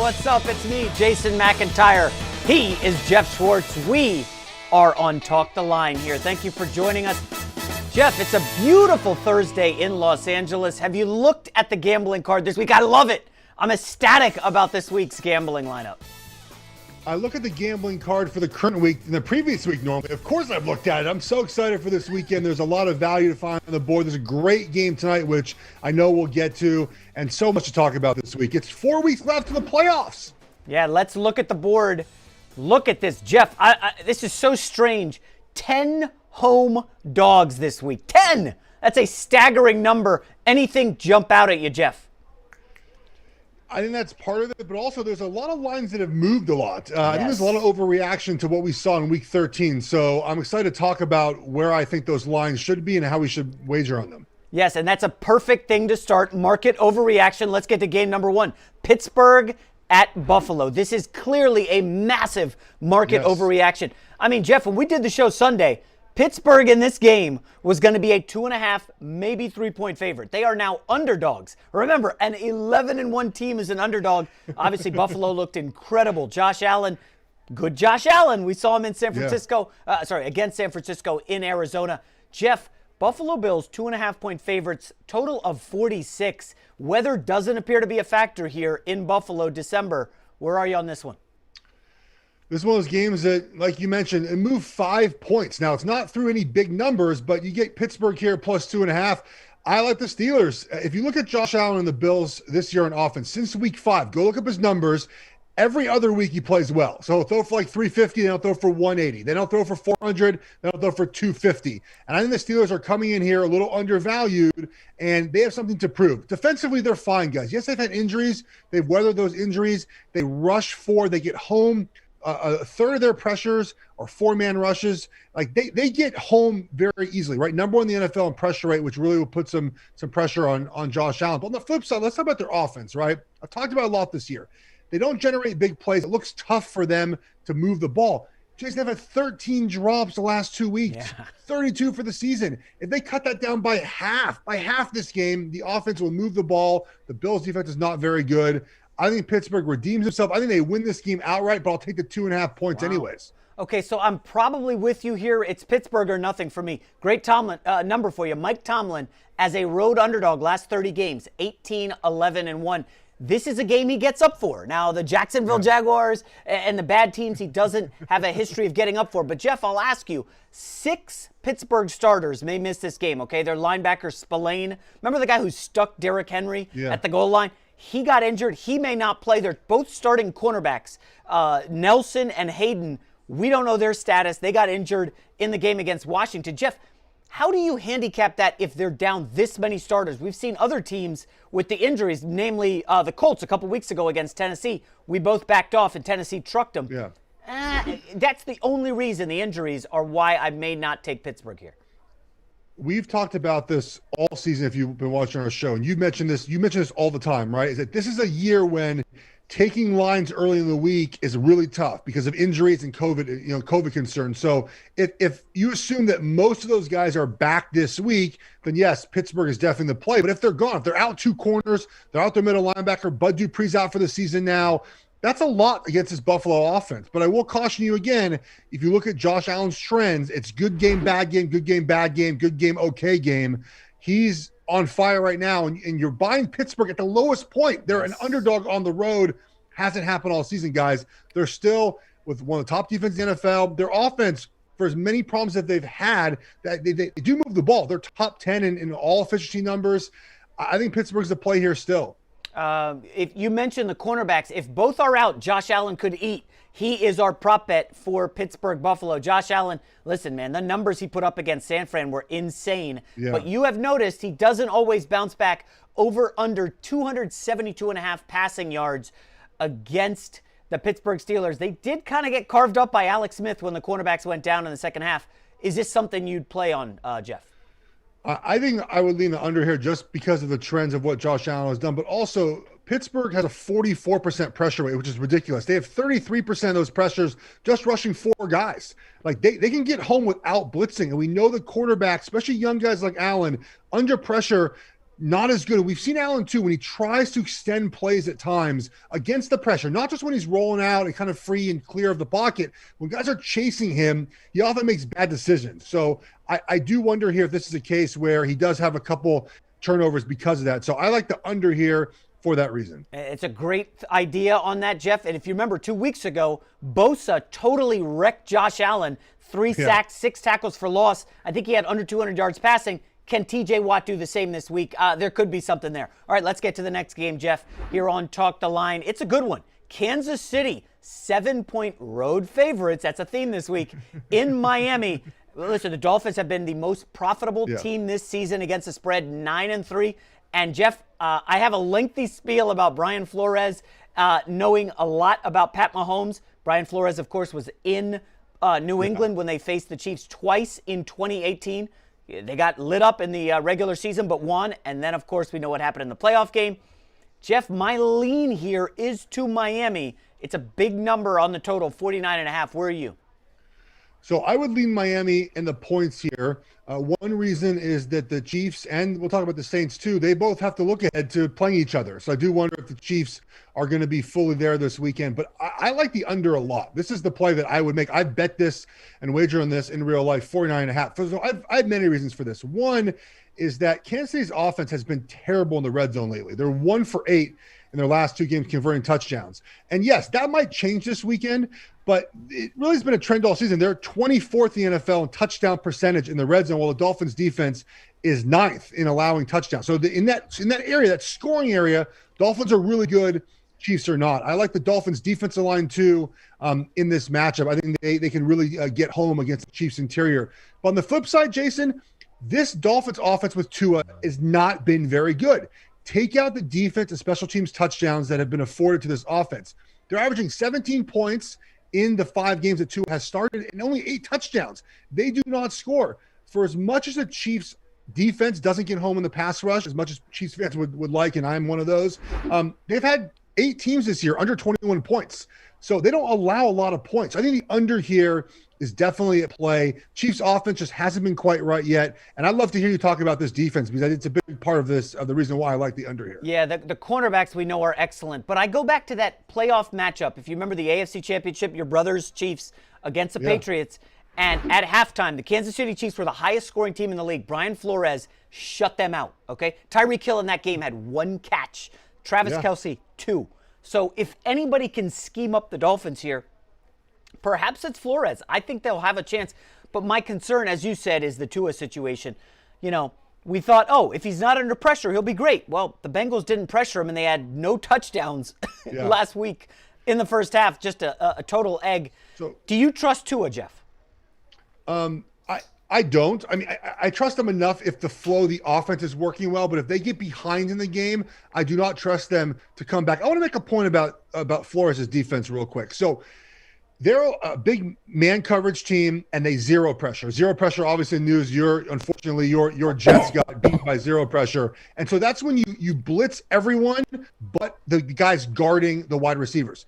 what's up? It's me, Jason McIntyre. He is Geoff Schwartz. We are on Talk the Line here. Thank you for joining us. Geoff, it's a beautiful Thursday in Los Angeles. Have you looked at the gambling card this week? I love it. I'm ecstatic about this week's gambling lineup. I look at the gambling card for the current week and the previous week normally. Of course I've looked at it. I'm so excited for this weekend. There's a lot of value to find on the board. There's a great game tonight, which I know we'll get to, and so much to talk about this week. It's 4 weeks left to the playoffs. Yeah, let's look at the board. Look at this. Geoff, this is so strange. 10 home dogs this week. 10! That's a staggering number. Anything jump out at you, Geoff? I think that's part of it, but also there's a lot of lines that have moved a lot. I think there's a lot of overreaction to what we saw in week 13. So I'm excited to talk about where I think those lines should be and how we should wager on them. Yes, and that's a perfect thing to start. Market overreaction. Let's get to game number one. Pittsburgh at Buffalo. This is clearly a massive market overreaction. I mean, Geoff, when we did the show Sunday, Pittsburgh in this game was going to be a 2.5, maybe 3-point favorite. They are now underdogs. Remember, an 11-1 team is an underdog. Obviously, Buffalo looked incredible. Josh Allen, good Josh Allen. We saw him in San Francisco. Against San Francisco in Arizona. Geoff, Buffalo Bills 2.5-point favorites, total of 46. Weather doesn't appear to be a factor here in Buffalo, December. Where are you on this one? This is one of those games that, like you mentioned, it moved 5 points. Now, it's not through any big numbers, but you get Pittsburgh here plus 2.5. I like the Steelers. If you look at Josh Allen and the Bills this year on offense, since week 5, go look up his numbers. Every other week he plays well. So he'll throw for like 350, then he'll throw for 180. Then he'll throw for 400, then he'll throw for 250. And I think the Steelers are coming in here a little undervalued, and they have something to prove. Defensively, they're fine, guys. Yes, they've had injuries. They've weathered those injuries. They rush forward. They get home. A third of their pressures are 4-man rushes. Like they get home very easily, right? Number one in the NFL in pressure rate, which really will put some pressure on Josh Allen. But on the flip side, let's talk about their offense, right? I've talked about it a lot this year. They don't generate big plays. It looks tough for them to move the ball. Jason, they've had 13 drops the last 2 weeks, 32 for the season. If they cut that down by half this game, the offense will move the ball. The Bills' defense is not very good. I think Pittsburgh redeems himself. I think they win this game outright, but I'll take the 2.5 points anyways. Okay, so I'm probably with you here. It's Pittsburgh or nothing for me. Great number for you. Mike Tomlin as a road underdog last 30 games, 18-11-1. This is a game he gets up for. Now, the Jacksonville Jaguars and the bad teams he doesn't have a history of getting up for. But, Geoff, I'll ask you, 6 Pittsburgh starters may miss this game, okay? Their linebacker, Spillane. Remember the guy who stuck Derrick Henry at the goal line? He got injured. He may not play. They're both starting cornerbacks. Nelson and Hayden, we don't know their status. They got injured in the game against Washington. Geoff, how do you handicap that if they're down this many starters? We've seen other teams with the injuries, namely the Colts a couple weeks ago against Tennessee. We both backed off and Tennessee trucked them. That's the only reason the injuries are why I may not take Pittsburgh here. We've talked about this all season if you've been watching our show, and you mention this all the time, right? Is that this is a year when taking lines early in the week is really tough because of injuries and COVID concerns. So if you assume that most of those guys are back this week, then yes, Pittsburgh is definitely the play. But if they're gone, if they're out 2 corners, they're out their middle linebacker, Bud Dupree's out for the season now, that's a lot against this Buffalo offense. But I will caution you again, if you look at Josh Allen's trends, it's good game, bad game, good game, bad game, good game, okay game. He's on fire right now, and you're buying Pittsburgh at the lowest point. They're an underdog on the road. Hasn't happened all season, guys. They're still with one of the top defenses in the NFL. Their offense, for as many problems that they've had, that they do move the ball. They're top 10 in all efficiency numbers. I think Pittsburgh's the play here still. If you mentioned the cornerbacks, if both are out, Josh Allen could eat. He is our prop bet for Pittsburgh-Buffalo. Josh Allen, listen, man, the numbers he put up against San Fran were insane. But you have noticed he doesn't always bounce back over under 272.5 passing yards against the Pittsburgh Steelers. They did kind of get carved up by Alex Smith when the cornerbacks went down in the second half. Is this something you'd play on, Geoff? I think I would lean the under here just because of the trends of what Josh Allen has done, but also Pittsburgh has a 44% pressure rate, which is ridiculous. They have 33% of those pressures just rushing 4 guys. Like they can get home without blitzing. And we know the quarterback, especially young guys like Allen, under pressure, not as good. We've seen Allen too, when he tries to extend plays at times against the pressure, not just when he's rolling out and kind of free and clear of the pocket. When guys are chasing him, he often makes bad decisions. So I do wonder here if this is a case where he does have a couple turnovers because of that. So I like the under here for that reason. It's a great idea on that, Geoff. And if you remember 2 weeks ago, Bosa totally wrecked Josh Allen. 3 sacks, 6 tackles for loss. I think he had under 200 yards passing. Can TJ Watt do the same this week? There could be something there. All right, let's get to the next game, Geoff, here on Talk the Line. It's a good one. Kansas City, 7-point road favorites. That's a theme this week in Miami. Listen, the Dolphins have been the most profitable team this season against the spread, 9-3. And, Geoff, I have a lengthy spiel about Brian Flores knowing a lot about Pat Mahomes. Brian Flores, of course, was in New England when they faced the Chiefs twice in 2018. They got lit up in the regular season but won. And then, of course, we know what happened in the playoff game. Geoff, my lean here is to Miami. It's a big number on the total, 49.5. Where are you? So I would lean Miami in the points here. One reason is that the Chiefs, and we'll talk about the Saints too, they both have to look ahead to playing each other. So I do wonder if the Chiefs are going to be fully there this weekend. But I like the under a lot. This is the play that I would make. I bet this and wager on this in real life, 49.5. So I have many reasons for this. One is that Kansas City's offense has been terrible in the red zone lately. They're 1 for 8 in their last 2 games converting touchdowns. And yes, that might change this weekend, but it really has been a trend all season. They're 24th in the NFL in touchdown percentage in the red zone, while the Dolphins defense is 9th in allowing touchdowns. So in that area, that scoring area, Dolphins are really good. Chiefs are not. I like the Dolphins defensive line too in this matchup. I think they can really get home against the Chiefs interior. But on the flip side, Jason, this Dolphins offense with Tua has not been very good. Take out the defense and special teams touchdowns that have been afforded to this offense. They're averaging 17 points in the 5 games that Tua has started and only 8 touchdowns. They do not score. For as much as the Chiefs defense doesn't get home in the pass rush, as much as Chiefs fans would like, and I'm one of those, they've had 8 teams this year under 21 points. So they don't allow a lot of points. I think the under here is definitely at play. Chiefs offense just hasn't been quite right yet. And I'd love to hear you talk about this defense because it's a big part of the reason why I like the under here. Yeah, the cornerbacks we know are excellent. But I go back to that playoff matchup. If you remember the AFC Championship, your brothers Chiefs against the Patriots. And at halftime, the Kansas City Chiefs were the highest scoring team in the league. Brian Flores shut them out, okay? Tyreek Hill in that game had 1 catch. Travis Kelce, 2. So if anybody can scheme up the Dolphins here, perhaps it's Flores. I think they'll have a chance. But my concern, as you said, is the Tua situation. You know, we thought, if he's not under pressure, he'll be great. Well, the Bengals didn't pressure him, and they had no touchdowns last week in the first half. Just a total egg. So, do you trust Tua, Geoff? I don't. I mean, I trust them enough if the flow of the offense is working well, but if they get behind in the game, I do not trust them to come back. I want to make a point about Flores' defense real quick. So they're a big man coverage team, and they zero pressure. Zero pressure, obviously, news. Unfortunately, your Jets got beat by zero pressure. And so that's when you blitz everyone but the guys guarding the wide receivers.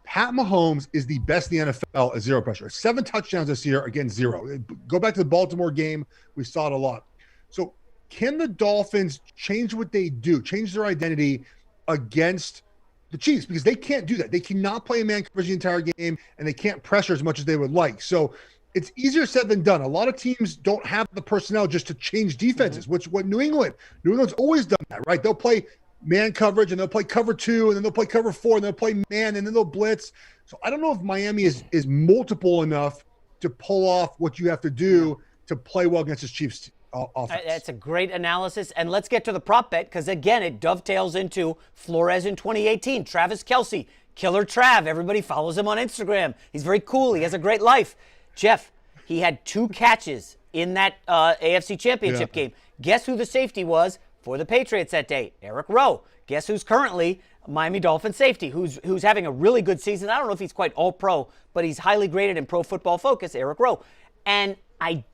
Pat Mahomes is the best in the NFL at zero pressure. 7 touchdowns this year against 0. Go back to the Baltimore game. We saw it a lot. So can the Dolphins change what they do, change their identity against the Chiefs? Because they can't do that. They cannot play a man coverage the entire game, and they can't pressure as much as they would like. So it's easier said than done. A lot of teams don't have the personnel just to change defenses, which what New England's always done that, right? They'll play man coverage, and they'll play cover 2, and then they'll play cover 4, and they'll play man, and then they'll blitz. So I don't know if Miami is multiple enough to pull off what you have to do to play well against this Chiefs offense. That's a great analysis. And let's get to the prop bet, because, again, it dovetails into Flores in 2018. Travis Kelce, Killer Trav. Everybody follows him on Instagram. He's very cool. He has a great life. Geoff, he had 2 catches in that AFC Championship game. Guess who the safety was for the Patriots that day? Eric Rowe. Guess who's currently Miami Dolphins safety, who's having a really good season? I don't know if he's quite all-pro, but he's highly graded in Pro Football Focus, Eric Rowe. And I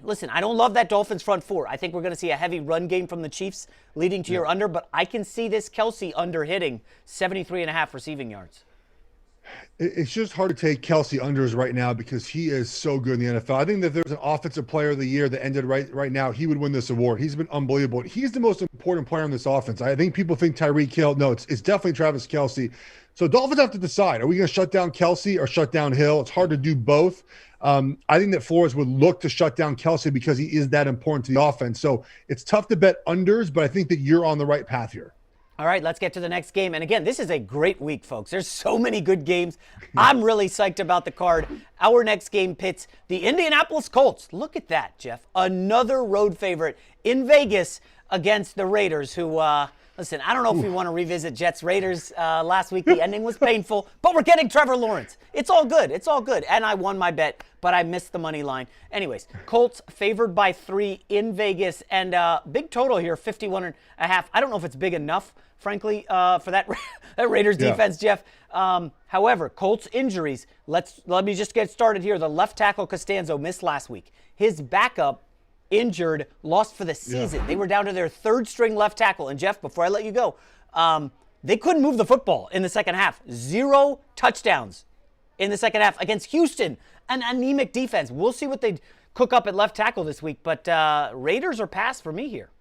don't love that Dolphins front 4. I think we're going to see a heavy run game from the Chiefs leading to your under, but I can see this Kelce under hitting 73.5 receiving yards. It's just hard to take Kelsey unders right now because he is so good in the NFL. I think that if there's an offensive player of the year that ended right now, he would win this award. He's been unbelievable. He's the most important player in this offense. I think people think Tyreek Hill. No, it's definitely Travis Kelsey. So Dolphins have to decide, are we going to shut down Kelsey or shut down Hill? It's hard to do both. I think that Flores would look to shut down Kelsey because he is that important to the offense. So it's tough to bet unders, but I think that you're on the right path here. All right, let's get to the next game. And again, this is a great week, folks. There's so many good games. I'm really psyched about the card. Our next game pits the Indianapolis Colts. Look at that, Geoff. Another road favorite in Vegas against the Raiders, who, listen, I don't know if we want to revisit Jets-Raiders last week. The ending was painful, but we're getting Trevor Lawrence. It's all good. It's all good. And I won my bet, but I missed the money line. Anyways, Colts favored by 3 in Vegas, and big total here, 51.5. I don't know if it's big enough, frankly, for that Raiders defense, Geoff. However, Colts injuries. Let me just get started here. The left tackle Costanzo missed last week. His backup injured, lost for the season. They were down to their third string left tackle. And Geoff, before I let you go, they couldn't move the football in the second half. 0 touchdowns in the second half against Houston, an anemic defense. We'll see what they cook up at left tackle this week, but Raiders are pass for me here.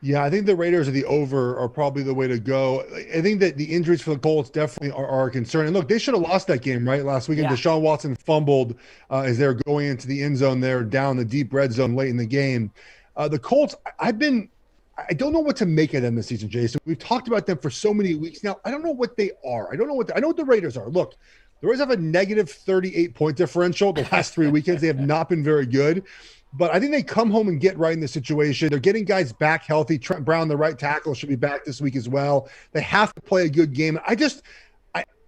Yeah, I think the Raiders are the over are probably the way to go. I think that the injuries for the Colts definitely are a concern. And look, they should have lost that game, right? Last weekend, Deshaun Watson fumbled as they were going into the end zone there, down the deep red zone late in the game. The Colts, I don't know what to make of them this season, Jason. We've talked about them for so many weeks now. I don't know what they are. I know what the Raiders are. Look, the Raiders have a negative 38-point differential the last 3 weekends. They have not been very good. But I think they come home and get right in the situation. They're getting guys back healthy. Trent Brown, the right tackle, should be back this week as well. They have to play a good game.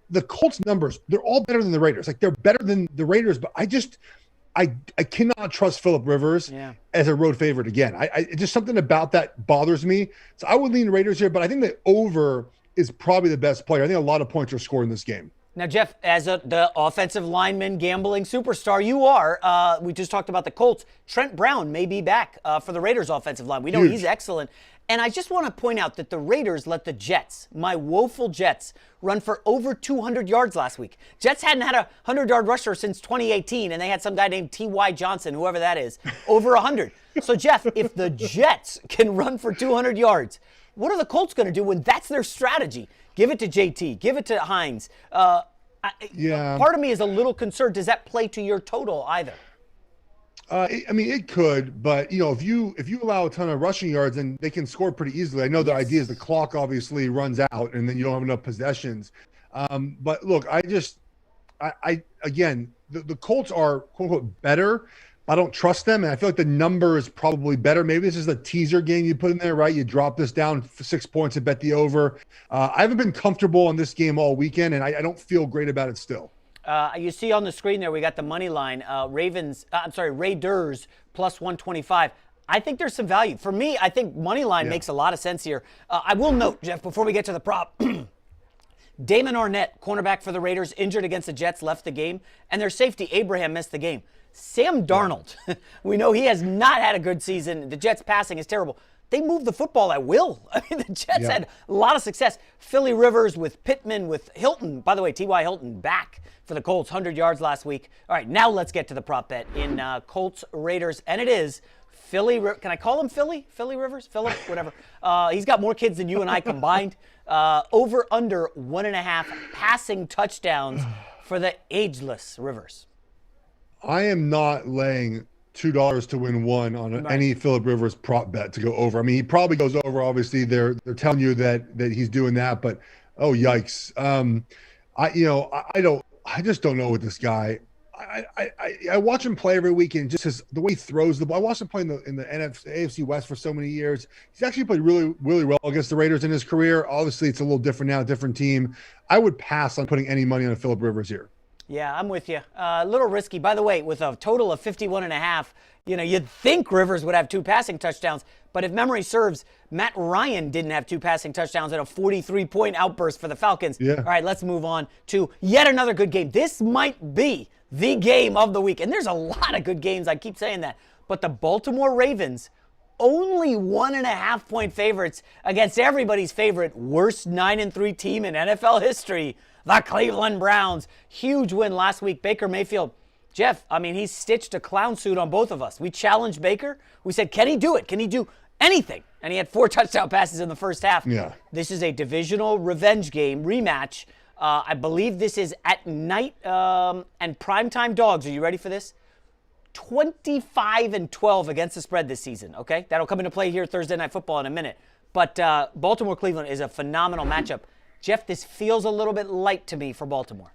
The Colts numbers, they're all better than the Raiders. Like, they're better than the Raiders, but I cannot trust Phillip Rivers as a road favorite again. Just something about that bothers me. So I would lean Raiders here, but I think the over is probably the best player. I think a lot of points are scored in this game. Now, Geoff, as the offensive lineman gambling superstar you are, we just talked about the Colts. Trent Brown may be back for the Raiders offensive line. We know he's excellent. And I just want to point out that the Raiders let the Jets, my woeful Jets, run for over 200 yards last week. Jets hadn't had a 100-yard rusher since 2018, and they had some guy named T.Y. Johnson, whoever that is, over 100. So, Geoff, if the Jets can run for 200 yards, what are the Colts going to do when that's their strategy? Give it to JT. Give it to Hines. Part of me is a little concerned. Does that play to your total either? It could, but if you allow a ton of rushing yards, then they can score pretty easily. I know the idea is the clock obviously runs out, and then you don't have enough possessions. But look, again, the Colts are quote unquote better. I don't trust them, and I feel like the number is probably better. Maybe this is a teaser game you put in there, right? You drop this down for 6 points and bet the over. I haven't been comfortable in this game all weekend, and I don't feel great about it still. You see on the screen there, we got the money line. Raiders plus 125. I think there's some value. For me, I think money line makes a lot of sense here. I will note, Geoff, before we get to the prop, Damon Arnett, cornerback for the Raiders, injured against the Jets, left the game, and their safety, Abraham, missed the game. Sam Darnold, we know he has not had a good season. The Jets' passing is terrible. They move the football at will. I mean, the Jets had a lot of success. Philly Rivers with Pittman, with Hilton. By the way, T.Y. Hilton back for the Colts, 100 yards last week. All right, now let's get to the prop bet in Colts Raiders, and it is Philly. Can I call him Philly? Philly Rivers? Philip? Whatever. He's got more kids than you and I combined. Over under 1.5 passing touchdowns for the ageless Rivers. I am not laying $2 to win one on any Phillip Rivers prop bet to go over. I mean, he probably goes over. Obviously, they're telling you that he's doing that, but oh yikes! I just don't know with this guy. I watch him play every week, and just the way he throws the ball. I watched him play in the AFC West for so many years. He's actually played really, really well against the Raiders in his career. Obviously, it's a little different now, different team. I would pass on putting any money on Phillip Rivers here. Yeah, I'm with you. A little risky. By the way, with a total of 51.5, you'd think Rivers would have 2 passing touchdowns. But if memory serves, Matt Ryan didn't have 2 passing touchdowns at a 43-point outburst for the Falcons. Yeah. All right, let's move on to yet another good game. This might be the game of the week. And there's a lot of good games. I keep saying that. But the Baltimore Ravens only 1.5-point favorites against everybody's favorite worst 9-3 team in NFL history, the Cleveland Browns. Huge win last week. Baker Mayfield, Geoff, I mean, he's stitched a clown suit on both of us. We challenged Baker. We said, can he do it? Can he do anything? And he had 4 touchdown passes in the first half. Yeah. This is a divisional revenge game rematch. I believe this is at night and primetime dogs. Are you ready for this? 25-12 against the spread this season, okay? That'll come into play here Thursday Night Football in a minute. But Baltimore-Cleveland is a phenomenal matchup. Geoff, this feels a little bit light to me for Baltimore.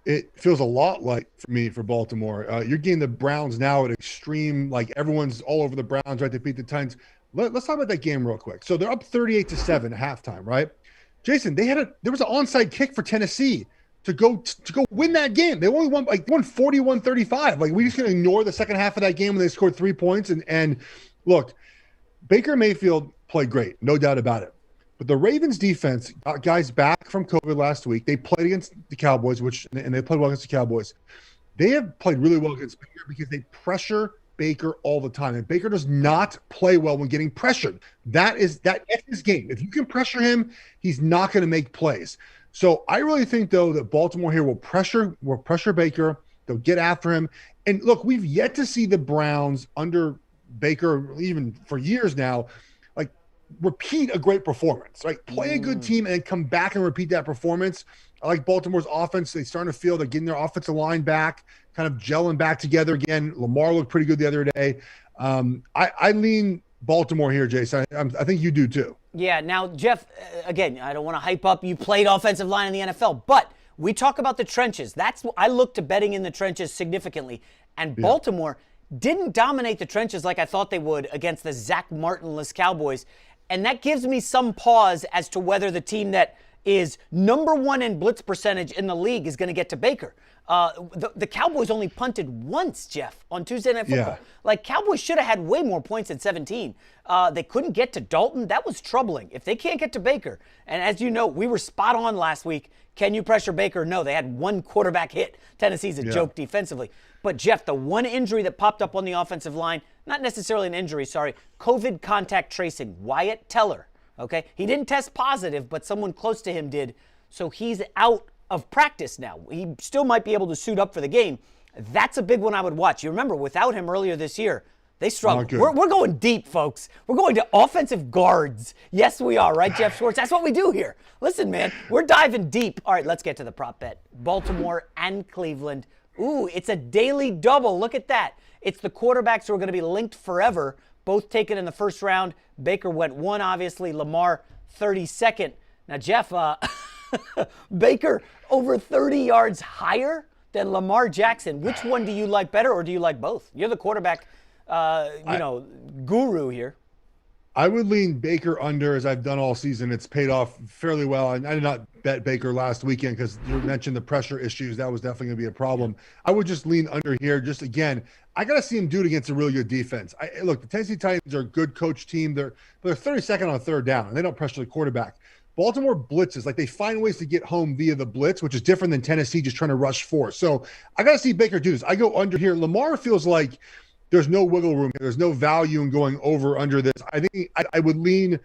It feels a lot light for me for Baltimore. You're getting the Browns now at extreme, like everyone's all over the Browns, right? They beat the Titans. Let's talk about that game real quick. So they're up 38-7 at halftime, right? Jason, there was an onside kick for Tennessee to go win that game. They only won 41-35. Like, we just gonna ignore the second half of that game when they scored 3 points. And look, Baker Mayfield played great, no doubt about it. But the Ravens defense got guys back from COVID last week. They played against the Cowboys, and they played well against the Cowboys. They have played really well against Baker because they pressure Baker all the time. And Baker does not play well when getting pressured. That's his game. If you can pressure him, he's not going to make plays. So I really think, though, that Baltimore here will pressure Baker. They'll get after him. And look, we've yet to see the Browns under Baker, even for years now, like, repeat a great performance, right? Play a good team and then come back and repeat that performance. I like Baltimore's offense. They starting to feel they're getting their offensive line back, kind of gelling back together again. Lamar looked pretty good the other day. I lean Baltimore here, Jason. I think you do too. Yeah. Now, Geoff, again, I don't want to hype up. You played offensive line in the NFL, but we talk about the trenches. I look to betting in the trenches significantly. And Baltimore didn't dominate the trenches like I thought they would against the Zach Martin-less Cowboys. And that gives me some pause as to whether the team that is number 1 in blitz percentage in the league is going to get to Baker. The Cowboys only punted once, Geoff, on Tuesday Night Football. Yeah. Like, Cowboys should have had way more points at 17. They couldn't get to Dalton. That was troubling. If they can't get to Baker, and as you know, we were spot on last week. Can you pressure Baker? No, they had one quarterback hit. Tennessee's a joke defensively. But, Geoff, the one injury that popped up on the offensive line, not necessarily an injury, sorry, COVID contact tracing, Wyatt Teller. Okay, he didn't test positive, but someone close to him did, so he's out of practice now. He still might be able to suit up for the game. That's a big one I would watch. You remember, without him earlier this year, they struggled. We're going deep, folks. We're going to offensive guards. Yes, we are, right, Geoff Schwartz? That's what we do here. Listen, man, we're diving deep. All right, let's get to the prop bet. Baltimore and Cleveland. Ooh, it's a daily double. Look at that. It's the quarterbacks who are going to be linked forever, both taken in the first round. Baker went 1, obviously. Lamar, 32nd. Now, Geoff, Baker over 30 yards higher than Lamar Jackson. Which one do you like better, or do you like both? You're the quarterback, guru here. I would lean Baker under, as I've done all season. It's paid off fairly well. And I did not bet Baker last weekend because you mentioned the pressure issues. That was definitely going to be a problem. I would just lean under here. Just, again, I got to see him do it against a really good defense. Look, the Tennessee Titans are a good coach team. They're 32nd on third down, and they don't pressure the quarterback. Baltimore blitzes. Like, they find ways to get home via the blitz, which is different than Tennessee just trying to rush force. So I got to see Baker do this. I go under here. Lamar feels like there's no wiggle room. There's no value in going over under this. I think I would lean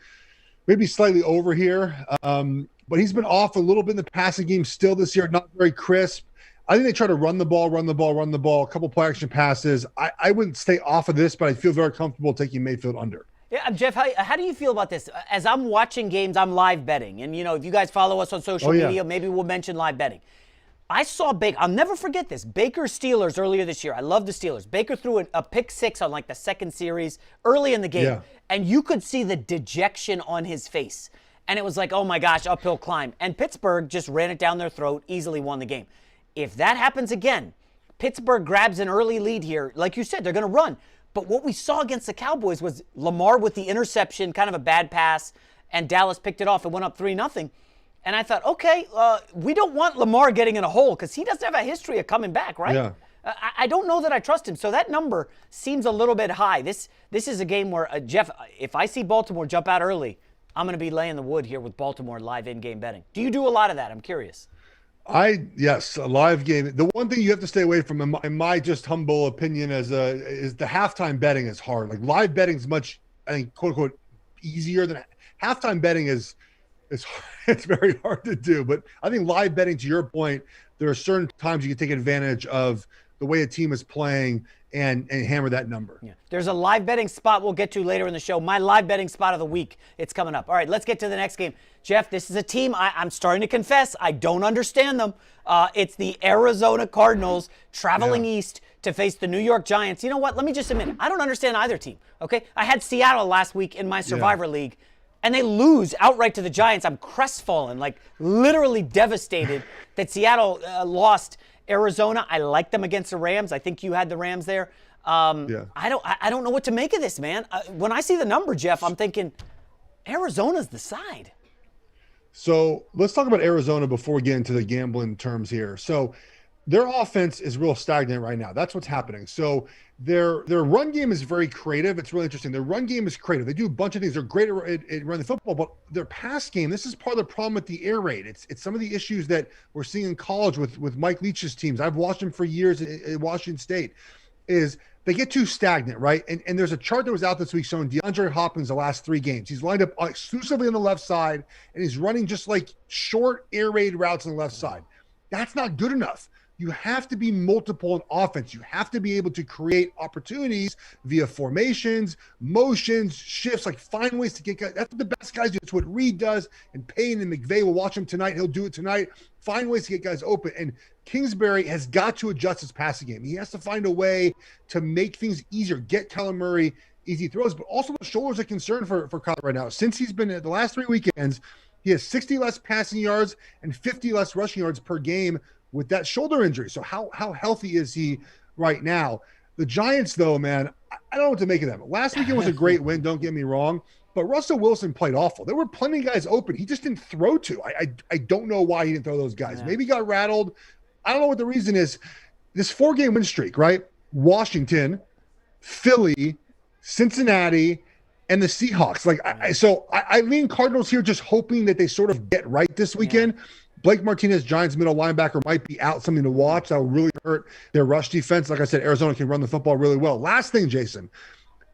maybe slightly over here. But he's been off a little bit in the passing game still this year, not very crisp. I think they try to run the ball, a couple play action passes. I wouldn't stay off of this, but I feel very comfortable taking Mayfield under. Yeah, Geoff, how do you feel about this? As I'm watching games, I'm live betting. And, if you guys follow us on social media, maybe we'll mention live betting. I saw Baker. I'll never forget this. Baker Steelers earlier this year. I love the Steelers. Baker threw a pick 6 on like the second series early in the game. Yeah. And you could see the dejection on his face. And it was like, oh my gosh, uphill climb. And Pittsburgh just ran it down their throat, easily won the game. If that happens again, Pittsburgh grabs an early lead here. Like you said, they're going to run. But what we saw against the Cowboys was Lamar with the interception, kind of a bad pass, and Dallas picked it off and went up 3-0. And I thought, okay, we don't want Lamar getting in a hole because he doesn't have a history of coming back, right? Yeah. I don't know that I trust him. So that number seems a little bit high. This is a game where, Geoff, if I see Baltimore jump out early, I'm going to be laying the wood here with Baltimore live in-game betting. Do you do a lot of that? I'm curious. Yes, a live game. The one thing you have to stay away from, in my just humble opinion, is the halftime betting is hard. Like, live betting is much I think, quote unquote, easier than halftime betting is it's very hard to do. But I think live betting, to your point, there are certain times you can take advantage of the way a team is playing and hammer that number. Yeah. There's a live betting spot we'll get to later in the show. My live betting spot of the week. It's coming up. All right, let's get to the next game. Geoff, this is a team I'm starting to confess I don't understand them. It's the Arizona Cardinals traveling east to face the New York Giants. You know what? Let me just admit, I don't understand either team, okay? I had Seattle last week in my Survivor League, and they lose outright to the Giants. I'm crestfallen, like literally devastated that Seattle lost. Arizona, I like them against the Rams. I think you had the Rams there. I don't know what to make of this, man. When I see the number, Geoff, I'm thinking Arizona's the side. So let's talk about Arizona before we get into the gambling terms here. So their offense is real stagnant right now. That's what's happening. So their run game is very creative. It's really interesting. Their run game is creative. They do a bunch of things. They're great at running the football, but their pass game, this is part of the problem with the air raid. It's some of the issues that we're seeing in college with Mike Leach's teams. I've watched them for years at Washington State, is they get too stagnant, right? And there's a chart that was out this week showing DeAndre Hopkins the last 3 games. He's lined up exclusively on the left side, and he's running just like short air raid routes on the left side. That's not good enough. You have to be multiple in offense. You have to be able to create opportunities via formations, motions, shifts, like find ways to get guys. That's what the best guys do. It's what Reed does, and Payne and McVay will watch him tonight. He'll do it tonight. Find ways to get guys open. And Kingsbury has got to adjust his passing game. He has to find a way to make things easier, get Kyler Murray easy throws, but also the shoulders are a concern for Kyler right now. Since he's been at the last 3 weekends, he has 60 less passing yards and 50 less rushing yards per game with that shoulder injury. So how healthy is he right now? The Giants, though, man, I don't know what to make of them. Last weekend was a great win, don't get me wrong, but Russell Wilson played awful. There were plenty of guys open. He just didn't throw to. I don't know why he didn't throw those guys. Maybe he got rattled. I don't know what the reason is. This 4-game win streak, right? Washington, Philly, Cincinnati, and the Seahawks. I lean Cardinals here, just hoping that they sort of get right this weekend. Yeah. Blake Martinez, Giants middle linebacker, might be out, something to watch. That will really hurt their rush defense. Like I said, Arizona can run the football really well. Last thing, Jason,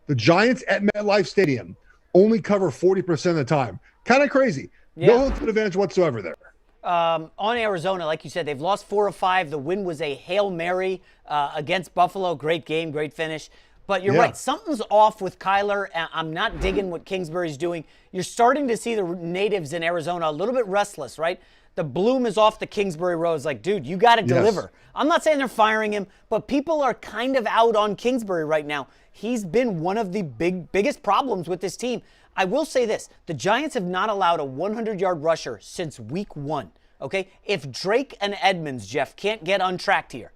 the Giants at MetLife Stadium only cover 40% of the time. Kind of crazy. Yeah. No home field advantage whatsoever there. On Arizona, like you said, they've lost 4 of 5. The win was a Hail Mary against Buffalo. Great game, great finish. But you're right. Something's off with Kyler. I'm not digging what Kingsbury's doing. You're starting to see the natives in Arizona a little bit restless, right? The bloom is off the Kingsbury Rose. Like, dude, you got to deliver. Yes. I'm not saying they're firing him, but people are kind of out on Kingsbury right now. He's been one of the biggest problems with this team. I will say this. The Giants have not allowed a 100-yard rusher since week 1, okay? If Drake and Edmonds, Geoff, can't get untracked here,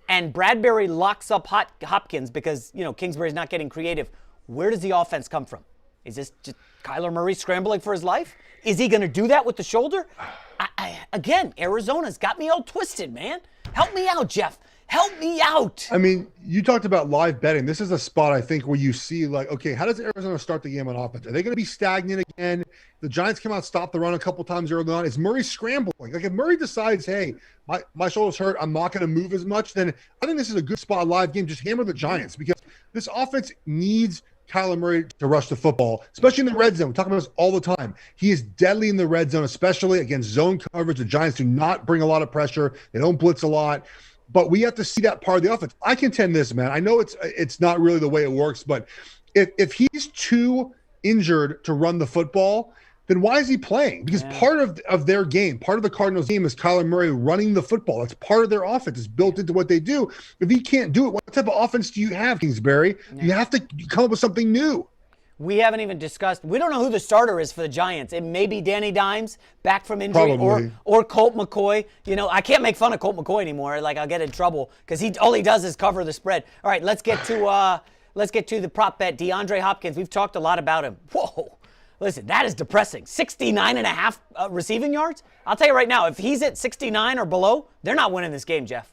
and Bradbury locks up Hopkins because, Kingsbury's not getting creative, where does the offense come from? Is this just Kyler Murray scrambling for his life? Is he going to do that with the shoulder? Again, Arizona's got me all twisted, man. Help me out, Geoff. Help me out. I mean, you talked about live betting. This is a spot, I think, where you see, okay, how does Arizona start the game on offense? Are they going to be stagnant again? The Giants come out, stop the run a couple times early on. Is Murray scrambling? Like, if Murray decides, hey, my shoulder's hurt, I'm not going to move as much, then I think this is a good spot, live game. Just hammer the Giants, because this offense needs Kyler Murray to rush the football, especially in the red zone. We talk about this all the time. He is deadly in the red zone, especially against zone coverage. The Giants do not bring a lot of pressure. They don't blitz a lot. But we have to see that part of the offense. I contend this, man. I know it's not really the way it works, but if he's too injured to run the football, then why is he playing? Because part of their game, part of the Cardinals' game is Kyler Murray running the football. That's part of their offense. It's built into what they do. If he can't do it, what type of offense do you have, Kingsbury? You have to come up with something new. We haven't even discussed. We don't know who the starter is for the Giants. It may be Danny Dimes back from injury, or Colt McCoy. I can't make fun of Colt McCoy anymore. Like, I'll get in trouble because all he does is cover the spread. All right, let's get to the prop bet. DeAndre Hopkins. We've talked a lot about him. Whoa, listen, that is depressing. 69.5 receiving yards. I'll tell you right now, if he's at 69 or below, they're not winning this game, Geoff.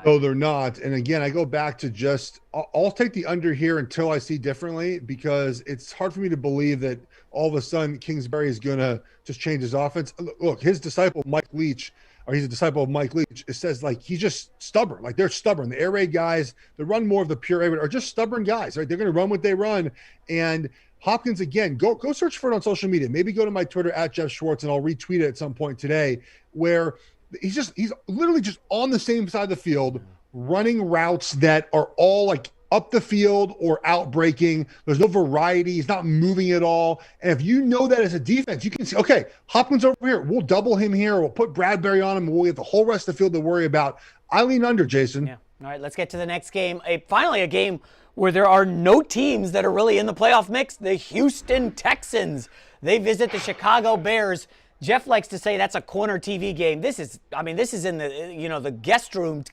No, they're not. And again, I go back to I'll take the under here until I see differently, because it's hard for me to believe that all of a sudden Kingsbury is going to just change his offense. Look, his disciple, Mike Leach, or he's a disciple of Mike Leach. It says like he's just stubborn. Like they're stubborn. The air raid guys that run more of the pure air raid are just stubborn guys, right? They're going to run what they run. And Hopkins, again, go search for it on social media. Maybe go to my Twitter at Geoff Schwartz, and I'll retweet it at some point today, where he's literally just on the same side of the field, running routes that are all like up the field or out breaking. There's no variety. He's not moving at all. And if you know that as a defense, you can see, okay, Hopkins over here. We'll double him here. We'll put Bradbury on him. We'll get the whole rest of the field to worry about. I lean under, Jason. Yeah. All right, let's get to the next game. Finally, a game where there are no teams that are really in the playoff mix. The Houston Texans. They visit the Chicago Bears. Geoff likes to say that's a corner TV game. This is in the, the guest room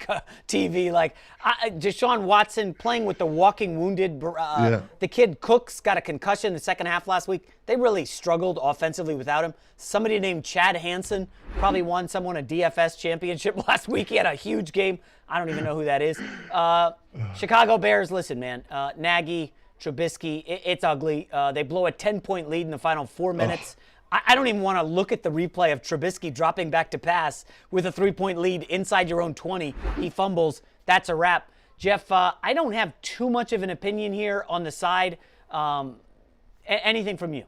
TV. Like Deshaun Watson playing with the walking wounded. The kid Cooks got a concussion in the second half last week. They really struggled offensively without him. Somebody named Chad Hansen probably won someone a DFS championship last week. He had a huge game. I don't even know who that is. Chicago Bears, listen, man. Nagy, Trubisky, it's ugly. They blow a 10-point lead in the final 4 minutes. I don't even want to look at the replay of Trubisky dropping back to pass with a 3-point lead inside your own 20. He fumbles. That's a wrap. Geoff, I don't have too much of an opinion here on the side. Anything from you?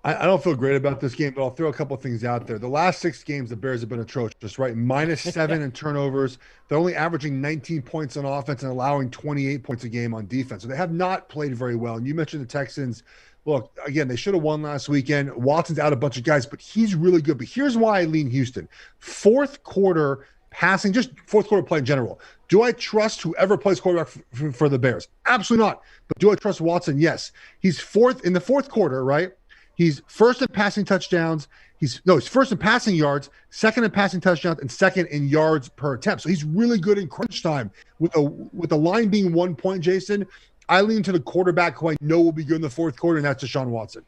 I don't feel great about this game, but I'll throw a couple of things out there. The last 6 games, the Bears have been atrocious, right? -7 in turnovers. They're only averaging 19 points on offense and allowing 28 points a game on defense. So they have not played very well. And you mentioned the Texans. Look, again, they should have won last weekend. Watson's out a bunch of guys, but he's really good. But here's why I lean Houston. Fourth quarter passing, just fourth quarter play in general. Do I trust whoever plays quarterback for the Bears? Absolutely not. But do I trust Watson? Yes. He's fourth in the fourth quarter, right? He's first in passing touchdowns. He's first in passing yards, second in passing touchdowns, and second in yards per attempt. So he's really good in crunch time. With the line being 1 point, Jason, I lean to the quarterback who I know will be good in the fourth quarter, and that's Deshaun Watson.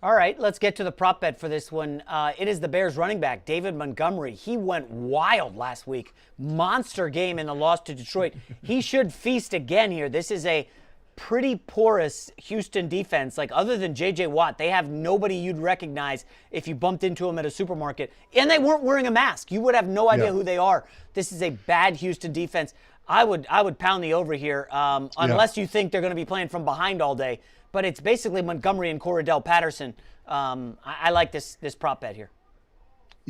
All right, let's get to the prop bet for this one. It is the Bears running back, David Montgomery. He went wild last week. Monster game in the loss to Detroit. He should feast again here. This is a pretty porous Houston defense. Like, other than J.J. Watt, they have nobody you'd recognize if you bumped into them at a supermarket. And they weren't wearing a mask. You would have no idea who they are. This is a bad Houston defense. I would pound the over here, unless you think they're going to be playing from behind all day. But it's basically Montgomery and Cordarrelle Patterson. I like this prop bet here.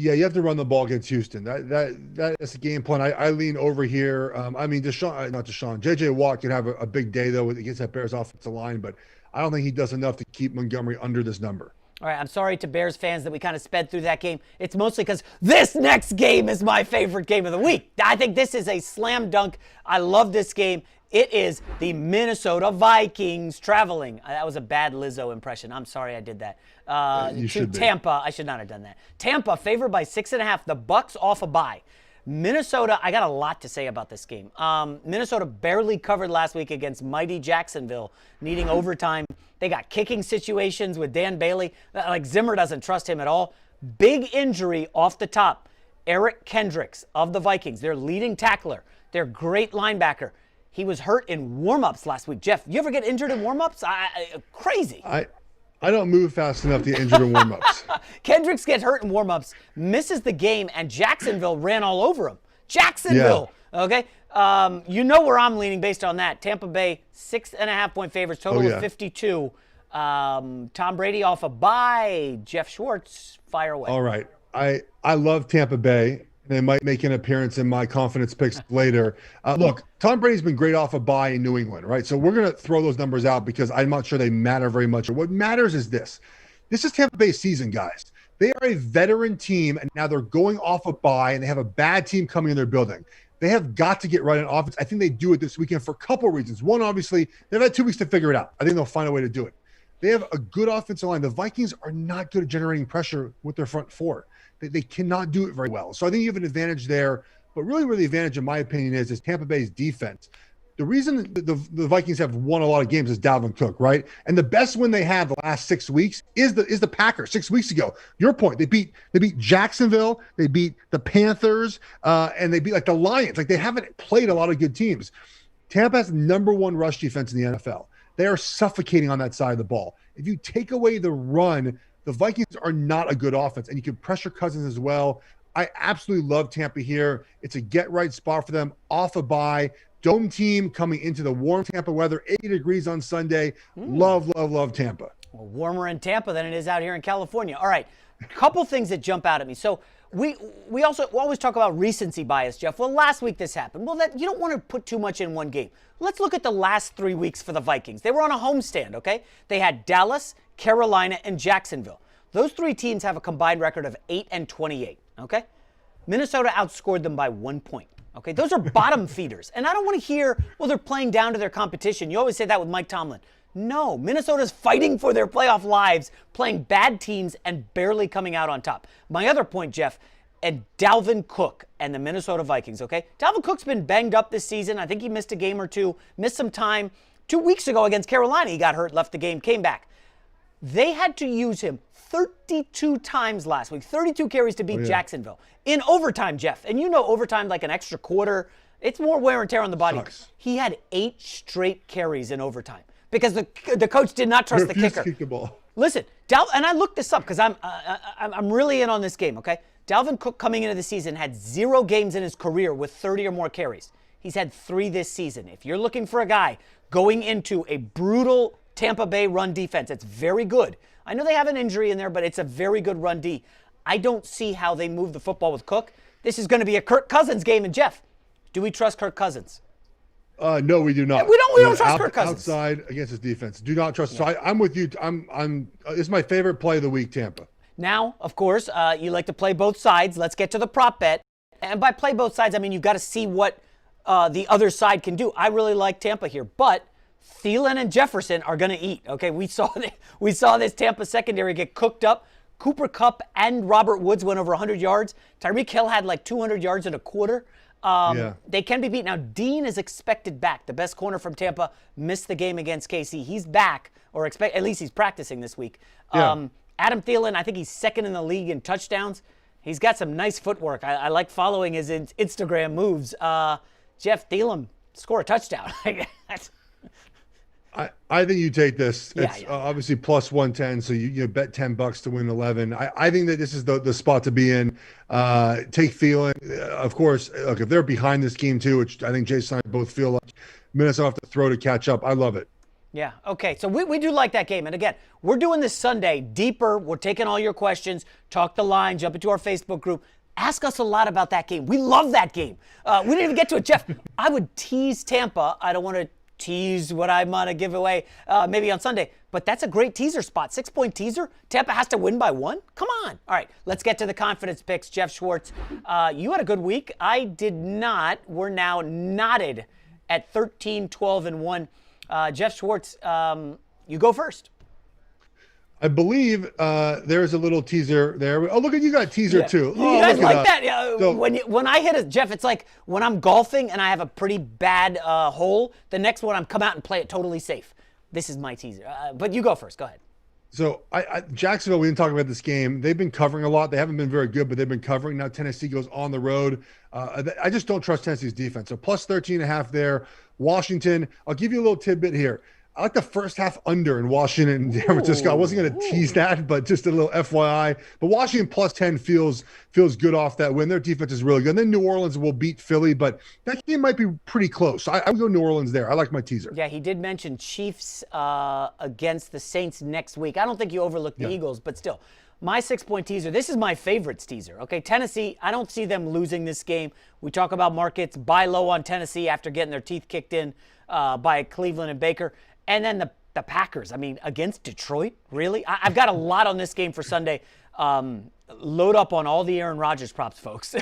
Yeah, you have to run the ball against Houston. That's the game plan. I lean over here. J.J. Watt could have a big day, though, against that Bears offensive line, but I don't think he does enough to keep Montgomery under this number. All right, I'm sorry to Bears fans that we kind of sped through that game. It's mostly because this next game is my favorite game of the week. I think this is a slam dunk. I love this game. It is the Minnesota Vikings traveling. That was a bad Lizzo impression. I'm sorry I did that. To Tampa. I should not have done that. Tampa favored by 6.5. The Bucks off a bye. Minnesota, I got a lot to say about this game. Minnesota barely covered last week against mighty Jacksonville, needing overtime. They got kicking situations with Dan Bailey. Like, Zimmer doesn't trust him at all. Big injury off the top. Eric Kendricks of the Vikings, their leading tackler, their great linebacker. He was hurt in warm-ups last week. Geoff, you ever get injured in warm-ups? Crazy. I don't move fast enough to get injured in warm-ups. Kendricks gets hurt in warm-ups, misses the game, and Jacksonville ran all over him. Jacksonville, okay? You know where I'm leaning based on that. Tampa Bay, 6.5 point favorites, total of 52. Tom Brady off a bye. Geoff Schwartz, fire away. All right. I love Tampa Bay. They might make an appearance in my confidence picks later. Look, Tom Brady's been great off a bye in New England, right? So we're going to throw those numbers out because I'm not sure they matter very much. What matters is this. This is Tampa Bay's season, guys. They are a veteran team, and now they're going off a bye, and they have a bad team coming in their building. They have got to get right on offense. I think they do it this weekend for a couple of reasons. One, obviously, they've had 2 weeks to figure it out. I think they'll find a way to do it. They have a good offensive line. The Vikings are not good at generating pressure with their front four. They cannot do it very well. So I think you have an advantage there. But really where the advantage, in my opinion, is Tampa Bay's defense. The reason the Vikings have won a lot of games is Dalvin Cook, right? And the best win they had the last 6 weeks is the Packers 6 weeks ago. Your point, they beat Jacksonville, they beat the Panthers, and they beat like the Lions. Like, they haven't played a lot of good teams. Tampa has the #1 rush defense in the NFL. They are suffocating on that side of the ball. If you take away the run, the Vikings are not a good offense, and you can pressure Cousins as well. I absolutely love Tampa here. It's a get-right spot for them off a bye. Dome team coming into the warm Tampa weather, 80 degrees on Sunday. Love, love, love Tampa. Well, warmer in Tampa than it is out here in California. All right, a couple things that jump out at me. So we always talk about recency bias, Geoff. Well, last week this happened. Well, you don't want to put too much in one game. Let's look at the last 3 weeks for the Vikings. They were on a homestand, okay? They had Dallas, Carolina, and Jacksonville. Those 3 teams have a combined record of 8-28, okay? Minnesota outscored them by 1 point. Okay, those are bottom feeders. And I don't want to hear, well, they're playing down to their competition. You always say that with Mike Tomlin. No, Minnesota's fighting for their playoff lives, playing bad teams and barely coming out on top. My other point, Geoff, and Dalvin Cook and the Minnesota Vikings, okay? Dalvin Cook's been banged up this season. I think he missed a game or two, missed some time. 2 weeks ago against Carolina, he got hurt, left the game, came back. They had to use him 32 times last week, 32 carries to beat Jacksonville in overtime, Geoff. And you know overtime, like an extra quarter, it's more wear and tear on the body. Sucks. He had 8 straight carries in overtime because the coach did not trust the kicker. Kick the ball. Listen, and I looked this up because I'm really in on this game, okay? Dalvin Cook coming into the season had 0 games in his career with 30 or more carries. He's had 3 this season. If you're looking for a guy going into a brutal Tampa Bay run defense, it's very good. I know they have an injury in there, but it's a very good run D. I don't see how they move the football with Cook. This is going to be a Kirk Cousins game. And Geoff, do we trust Kirk Cousins? No, we do not. We don't trust Kirk Cousins. Outside against his defense. Do not trust. Yeah. So I'm with you. It's my favorite play of the week, Tampa. Now, of course, you like to play both sides. Let's get to the prop bet. And by play both sides, I mean you've got to see what the other side can do. I really like Tampa here, but Thielen and Jefferson are going to eat. Okay, we saw this Tampa secondary get cooked up. Cooper Kupp and Robert Woods went over 100 yards. Tyreek Hill had like 200 yards in a quarter. They can be beat. Now, Dean is expected back. The best corner from Tampa missed the game against KC. He's back, or at least he's practicing this week. Adam Thielen, I think he's second in the league in touchdowns. He's got some nice footwork. I like following his Instagram moves. Geoff, Thielen, score a touchdown. I think you take this. It's obviously plus 110, so you bet $10 to win 11. I think that this is the spot to be in. Take Thielen. Of course, look, if they're behind this game too, which I think Jason and I both feel like Minnesota have to throw to catch up. I love it. Yeah, okay. So we do like that game. And again, we're doing this Sunday deeper. We're taking all your questions. Talk the line. Jump into our Facebook group. Ask us a lot about that game. We love that game. We didn't even get to it. Geoff, I would tease Tampa. I don't want to tease what I might give away maybe on Sunday. But that's a great teaser spot. 6-point teaser. Tampa has to win by 1? Come on. All right, let's get to the confidence picks. Geoff Schwartz, you had a good week. I did not. We're now knotted at 13, 12, and 1. Geoff Schwartz, you go first. I believe there's a little teaser there. Oh, look at you got a teaser too. Oh, you guys like that? Yeah. So, when I hit it, Geoff, it's like when I'm golfing and I have a pretty bad hole. The next one, I'm come out and play it totally safe. This is my teaser. But you go first. Go ahead. So Jacksonville, we didn't talk about this game. They've been covering a lot. They haven't been very good, but they've been covering. Now Tennessee goes on the road. I just don't trust Tennessee's defense. So plus 13.5 there. Washington, I'll give you a little tidbit here. I like the first half under in Washington and San Francisco. I wasn't going to tease that, but just a little FYI. But Washington plus 10 feels good off that win. Their defense is really good. And then New Orleans will beat Philly, but that game might be pretty close. So I would go New Orleans there. I like my teaser. Yeah, he did mention Chiefs against the Saints next week. I don't think you overlooked the Eagles, but still. My 6-point teaser, this is my favorite teaser. Okay, Tennessee, I don't see them losing this game. We talk about markets, buy low on Tennessee after getting their teeth kicked in by Cleveland and Baker. And then the Packers, I mean, against Detroit, really? I've got a lot on this game for Sunday. Load up on all the Aaron Rodgers props, folks.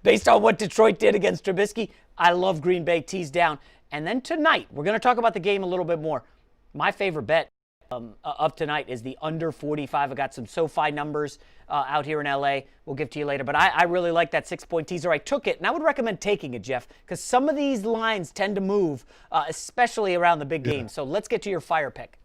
Based on what Detroit did against Trubisky, I love Green Bay tees down. And then tonight, we're going to talk about the game a little bit more. My favorite bet of tonight is the under 45. I got some SoFi numbers out here in LA. We'll give to you later. But I really like that 6-point teaser. I took it, and I would recommend taking it, Geoff, because some of these lines tend to move, especially around the big games. So let's get to your fire pick.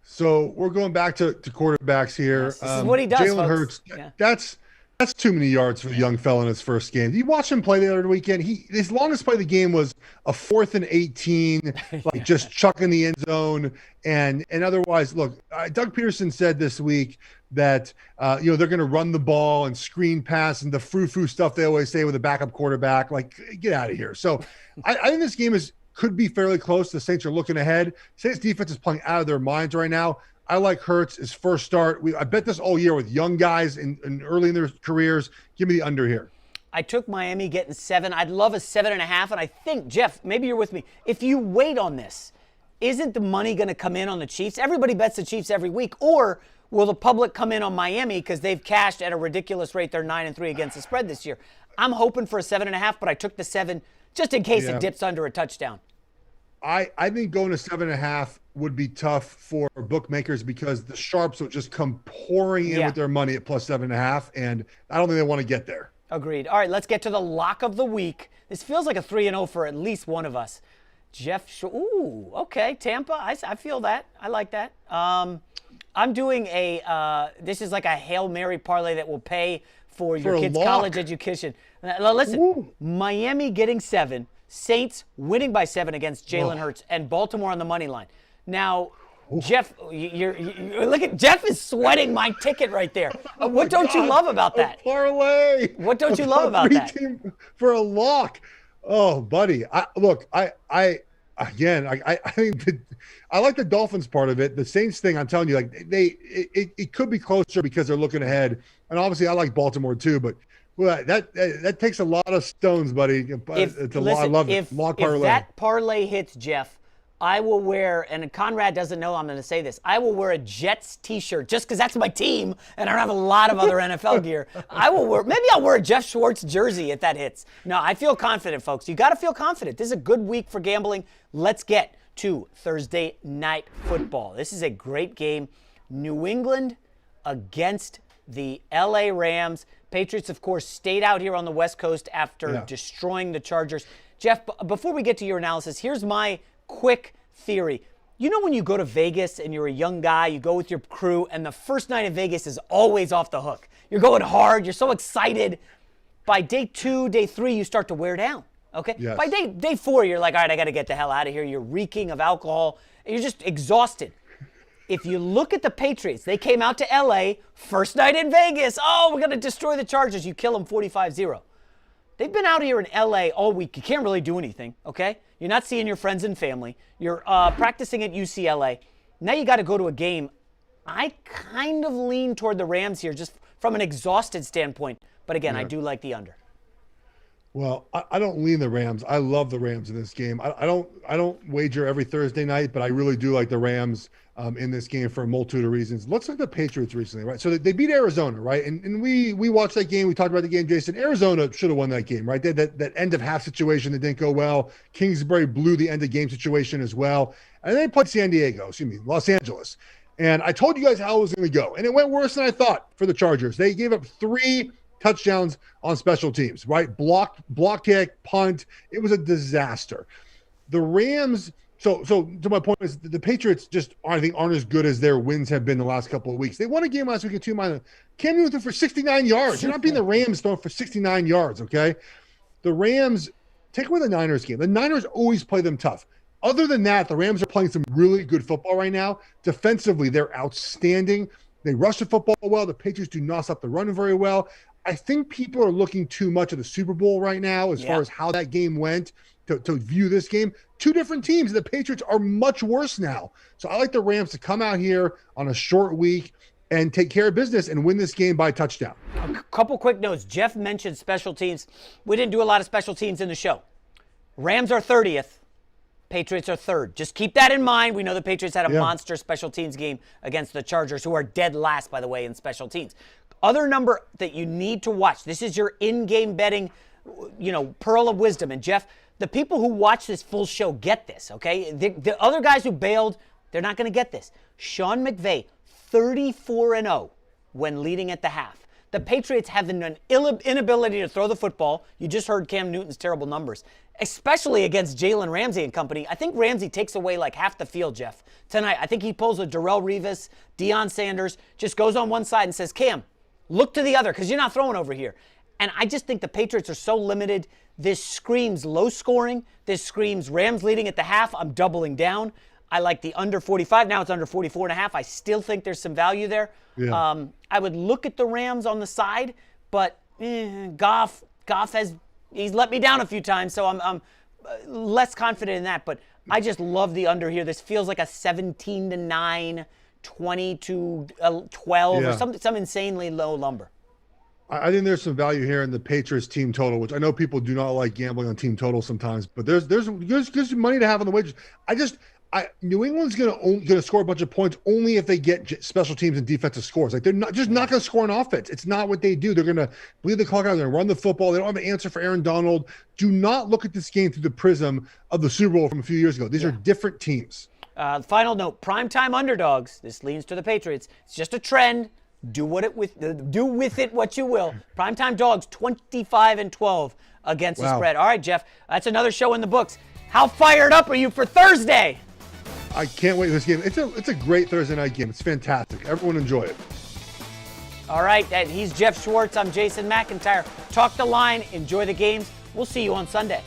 So we're going back to quarterbacks here. Yes, this is what he does, Jalen folks. Hurts. That's too many yards for the young fella in his first game. Did you watch him play the other weekend? His longest play of the game was a 4th and 18, like just chucking the end zone. And otherwise, look, Doug Peterson said this week that they're going to run the ball and screen pass and the frou-frou stuff they always say with a backup quarterback. Like, get out of here. So I think this game could be fairly close. The Saints are looking ahead. Saints defense is playing out of their minds right now. I like Hurts, his first start. I bet this all year with young guys and early in their careers. Give me the under here. I took Miami getting 7. I'd love a 7.5. And I think, Geoff, maybe you're with me. If you wait on this, isn't the money going to come in on the Chiefs? Everybody bets the Chiefs every week. Or will the public come in on Miami because they've cashed at a ridiculous rate? They're 9-3 against the spread this year. I'm hoping for a 7.5, but I took the 7 just in case it dips under a touchdown. I think going to 7.5 would be tough for bookmakers because the sharps will just come pouring in with their money at plus 7.5, and I don't think they want to get there. Agreed. All right, let's get to the lock of the week. This feels like a 3-0 for at least one of us. Ooh, okay, Tampa. I feel that. I like that. I'm doing this is like a Hail Mary parlay that will pay for your kids' college education. Listen, Miami getting 7. Saints winning by 7 against Jalen Hurts, and Baltimore on the money line. Now, Geoff, look at Geoff is sweating my ticket right there. What don't you love about that? Parlay. What don't you love about that? For a lock. Oh, buddy. I think I like the Dolphins part of it. The Saints thing, I'm telling you, like it could be closer because they're looking ahead. And obviously, I like Baltimore too, but. Well, that takes a lot of stones, buddy. I love it. If that parlay hits, Geoff, I will wear, and Conrad doesn't know I'm going to say this, I will wear a Jets t-shirt just because that's my team, and I don't have a lot of other NFL gear. Maybe I'll wear a Jeff Schwartz jersey if that hits. No, I feel confident, folks. You got to feel confident. This is a good week for gambling. Let's get to Thursday Night Football. This is a great game. New England against the LA Rams. Patriots, of course, stayed out here on the West Coast after destroying the Chargers. Geoff, before we get to your analysis, here's my quick theory. You know when you go to Vegas and you're a young guy, you go with your crew, and the first night in Vegas is always off the hook. You're going hard. You're so excited. By day 2, day 3, you start to wear down, okay? Yes. By day 4, you're like, all right, I got to get the hell out of here. You're reeking of alcohol. You're just exhausted. If you look at the Patriots, they came out to L.A., first night in Vegas. Oh, we're going to destroy the Chargers. You kill them 45-0. They've been out here in L.A. all week. You can't really do anything, okay? You're not seeing your friends and family. You're practicing at UCLA. Now you got to go to a game. I kind of lean toward the Rams here just from an exhausted standpoint. But again, I do like the under. Well, I don't lean the Rams. I love the Rams in this game. I don't wager every Thursday night, but I really do like the Rams in this game for a multitude of reasons. Let's look at the Patriots recently, right? So they beat Arizona, right? And we watched that game. We talked about the game, Jason. Arizona should have won that game, right? They had that end of half situation that didn't go well. Kingsbury blew the end of game situation as well. And they played Los Angeles. And I told you guys how it was going to go. And it went worse than I thought for the Chargers. They gave up 3 touchdowns on special teams, right? Block kick, punt. It was a disaster. The Rams, so to my point is the Patriots just aren't as good as their wins have been the last couple of weeks. They won a game last week at 2-. Cam Newton for 69 yards. You're not being the Rams throwing for 69 yards, okay? The Rams, take away the Niners game. The Niners always play them tough. Other than that, the Rams are playing some really good football right now. Defensively, they're outstanding. They rush the football well. The Patriots do not stop the run very well. I think people are looking too much at the Super Bowl right now as far as how that game went to view this game. 2 different teams. The Patriots are much worse now. So I like the Rams to come out here on a short week and take care of business and win this game by touchdown. A couple quick notes. Geoff mentioned special teams. We didn't do a lot of special teams in the show. Rams are 30th. Patriots are 3rd. Just keep that in mind. We know the Patriots had a monster special teams game against the Chargers, who are dead last, by the way, in special teams. Other number that you need to watch. This is your in-game betting, pearl of wisdom. And Geoff, the people who watch this full show get this, okay? The other guys who bailed, they're not going to get this. Sean McVay, 34-0 when leading at the half. The Patriots have an inability to throw the football. You just heard Cam Newton's terrible numbers, especially against Jalen Ramsey and company. I think Ramsey takes away like half the field, Geoff, tonight. I think he pulls a Darrelle Revis, Deion Sanders, just goes on one side and says, Cam, Look to the other because you're not throwing over here. And I just think the Patriots are so limited. This screams low scoring. This screams Rams leading at the half. I'm doubling down. I like the under 45. Now it's under 44.5. I still think there's some value there. Yeah. I would look at the Rams on the side, but Goff he's let me down a few times, so I'm less confident in that. But I just love the under here. This feels like a 17-9, 20-12, or some insanely low number. I think there's some value here in the Patriots team total, which I know people do not like gambling on team total sometimes, but there's some money to have on the wagers. New England's gonna score a bunch of points only if they get special teams and defensive scores. Like they're not going to score on offense. It's not what they do. They're going to bleed the clock out. They're going to run the football. They don't have an answer for Aaron Donald. Do not look at this game through the prism of the Super Bowl from a few years ago. These are different teams. Final note: primetime underdogs. This leans to the Patriots. It's just a trend. Do with it what you will. Primetime dogs 25-12 against the spread. All right, Geoff. That's another show in the books. How fired up are you for Thursday? I can't wait for this game. It's a great Thursday night game. It's fantastic. Everyone enjoy it. All right, he's Geoff Schwartz. I'm Jason McIntyre. Talk the line. Enjoy the games. We'll see you on Sunday.